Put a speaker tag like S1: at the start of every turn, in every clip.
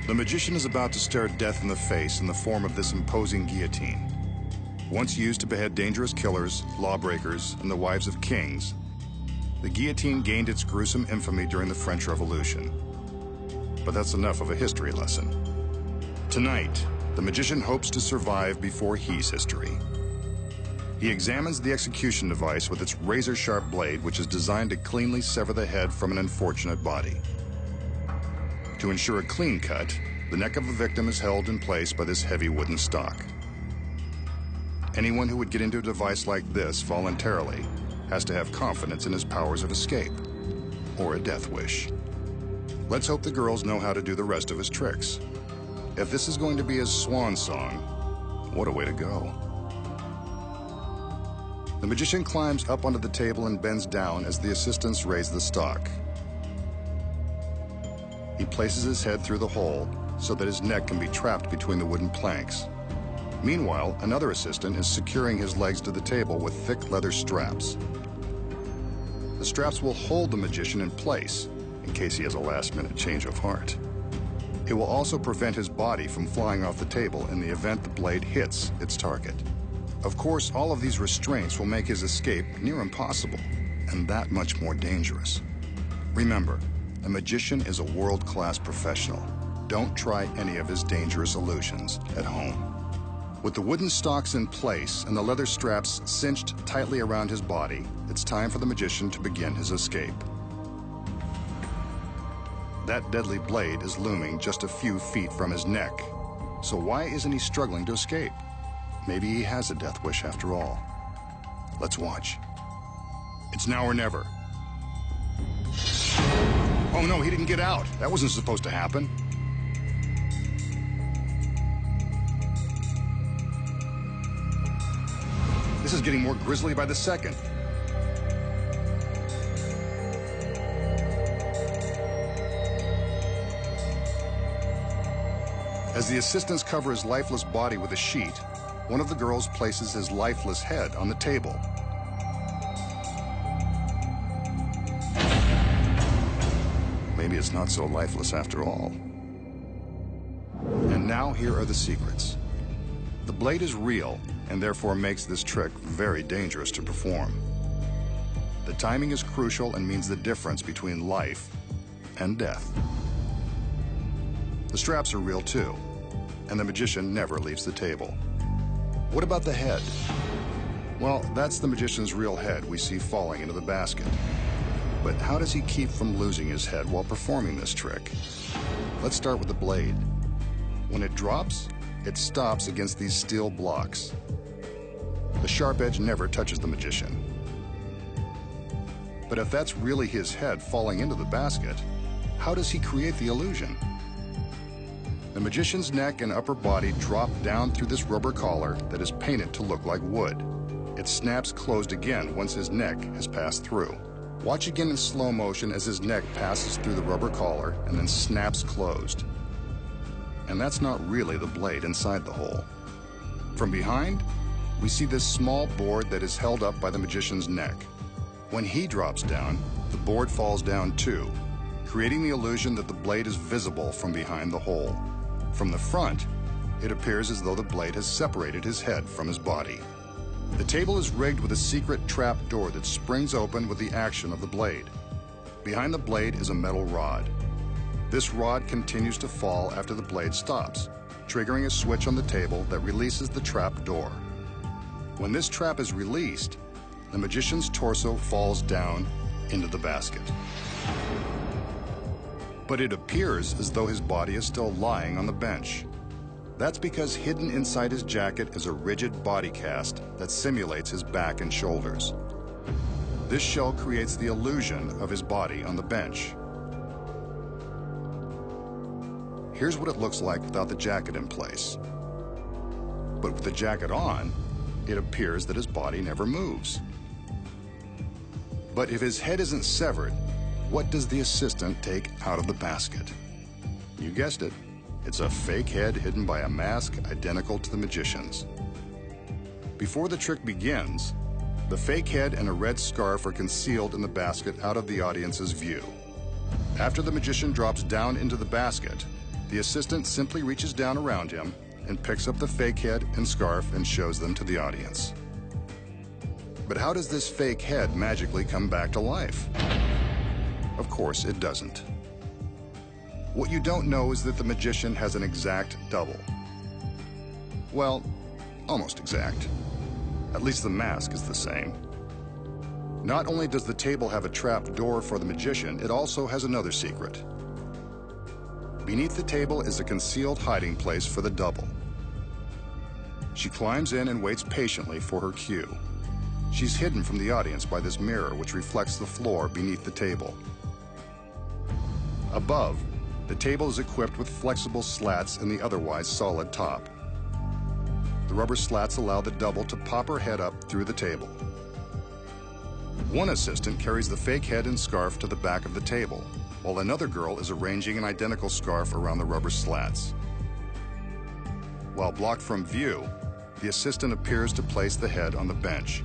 S1: The magician is about to stare death in the face in the form of this imposing guillotine. Once used to behead dangerous killers, lawbreakers, and the wives of kings, the guillotine gained its gruesome infamy during the French Revolution. But that's enough of a history lesson. Tonight, the magician hopes to survive before he's history. He examines the execution device with its razor-sharp blade, which is designed to cleanly sever the head from an unfortunate body. To ensure a clean cut, the neck of the victim is held in place by this heavy wooden stock. Anyone who would get into a device like this voluntarily has to have confidence in his powers of escape, or a death wish. Let's hope the girls know how to do the rest of his tricks. If this is going to be his swan song, what a way to go. The magician climbs up onto the table and bends down as the assistants raise the stock. He places his head through the hole so that his neck can be trapped between the wooden planks. Meanwhile, another assistant is securing his legs to the table with thick leather straps. The straps will hold the magician in place in case he has a last-minute change of heart. It will also prevent his body from flying off the table in the event the blade hits its target. Of course, all of these restraints will make his escape near impossible, and that much more dangerous. Remember, a magician is a world-class professional. Don't try any of his dangerous illusions at home. With the wooden stocks in place and the leather straps cinched tightly around his body, it's time for the magician to begin his escape. That deadly blade is looming just a few feet from his neck. So why isn't he struggling to escape? Maybe he has a death wish after all. Let's watch. It's now or never. Oh no, he didn't get out. That wasn't supposed to happen. This is getting more grisly by the second. As the assistants cover his lifeless body with a sheet, one of the girls places his lifeless head on the table. Maybe it's not so lifeless after all. And now here are the secrets. The blade is real and therefore makes this trick very dangerous to perform. The timing is crucial and means the difference between life and death. The straps are real too, and the magician never leaves the table. What about the head? Well, that's the magician's real head we see falling into the basket. But how does he keep from losing his head while performing this trick? Let's start with the blade. When it drops, it stops against these steel blocks. The sharp edge never touches the magician. But if that's really his head falling into the basket, how does he create the illusion? The magician's neck and upper body drop down through this rubber collar that is painted to look like wood. It snaps closed again once his neck has passed through. Watch again in slow motion as his neck passes through the rubber collar and then snaps closed. And that's not really the blade inside the hole. From behind, we see this small board that is held up by the magician's neck. When he drops down, the board falls down too, creating the illusion that the blade is visible from behind the hole. From the front, it appears as though the blade has separated his head from his body. The table is rigged with a secret trap door that springs open with the action of the blade. Behind the blade is a metal rod. This rod continues to fall after the blade stops, triggering a switch on the table that releases the trap door. When this trap is released, the magician's torso falls down into the basket. But it appears as though his body is still lying on the bench. That's because hidden inside his jacket is a rigid body cast that simulates his back and shoulders. This shell creates the illusion of his body on the bench. Here's what it looks like without the jacket in place. But with the jacket on, it appears that his body never moves. But if his head isn't severed, what does the assistant take out of the basket? You guessed it. It's a fake head hidden by a mask identical to the magician's. Before the trick begins, the fake head and a red scarf are concealed in the basket out of the audience's view. After the magician drops down into the basket, The assistant simply reaches down around him and picks up the fake head and scarf and shows them to the audience. But how does this fake head magically come back to life? Of course, it doesn't. What you don't know is that the magician has an exact double. Well, almost exact. At least the mask is the same. Not only does the table have a trap door for the magician, it also has another secret. Beneath the table is a concealed hiding place for the double. She climbs in and waits patiently for her cue. She's hidden from the audience by this mirror which reflects the floor beneath the table. Above, the table is equipped with flexible slats in the otherwise solid top. The rubber slats allow the double to pop her head up through the table. One assistant carries the fake head and scarf to the back of the table, while another girl is arranging an identical scarf around the rubber slats. While blocked from view, the assistant appears to place the head on the bench.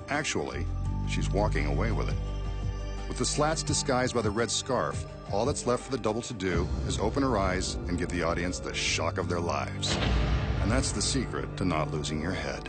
S1: Actually, she's walking away with it. With the slats disguised by the red scarf, all that's left for the double to do is open her eyes and give the audience the shock of their lives. And that's the secret to not losing your head.